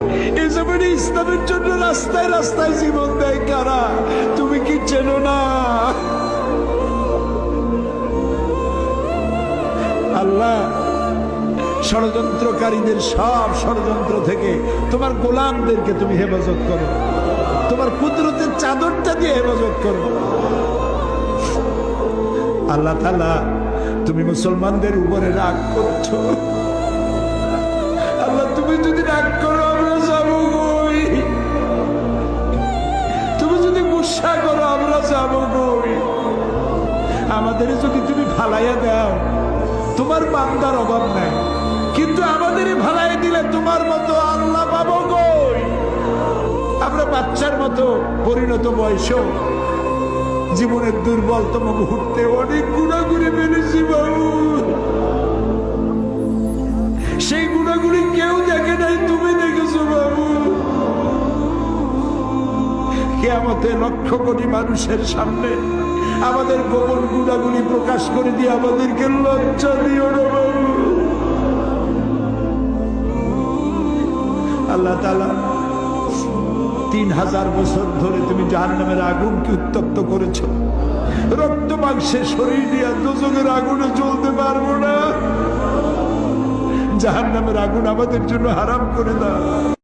এই জমিনে ইসলামের জন্য রাস্তায় রাস্তায় জীবন দেয় কারা? তুমি কি চেনো না? আল্লাহ ষড়যন্ত্রকারীদের সব ষড়যন্ত্র থেকে তোমার গোলামদেরকে তুমি হেফাজত করো, তোমার কুদরতের চাদরটা দিয়ে হেফাজত করো। আল্লাহ তাআলা তুমি মুসলমানদের উপরে রাগ করছো। আল্লাহ তুমি যদি রাগ করো আমরা যাবো কই? তুমি যদি গুসা করো আমরা যাবো কই? আমাদের যদি তুমি ফালাইয়া দাও, তোমার বান্দার অভাব নাই, কিন্তু আমাদের ভালাই দিলে তোমার মতো আল্লাহ পাবো কই? আমরা বাচ্চার মতো পরিণত বয়সেও জীবনের দুর্বলতম মুহূর্তে অনেক গুণাগুলি মেনেছি বাবু। সেই গুণাগুলি কেউ দেখে নাই, তুমি দেখেছো বাবু। কিয়ামতে লক্ষ কোটি মানুষের সামনে আমাদের গোপন গুণাগুলি প্রকাশ করে দিয়ে আমাদেরকে লজ্জা দিও না বাবু। আল্লাহ তাআলা 3000 বছর ধরে তুমি জাহান্নামের আগুনকে উত্তপ্ত করেছো। রক্ত মাংসের শরীর নিয়ে দোজখের আগুনে জ্বলতে পারবো না। জাহান্নামের আগুন আমাদের জন্য হারাম করে দাও।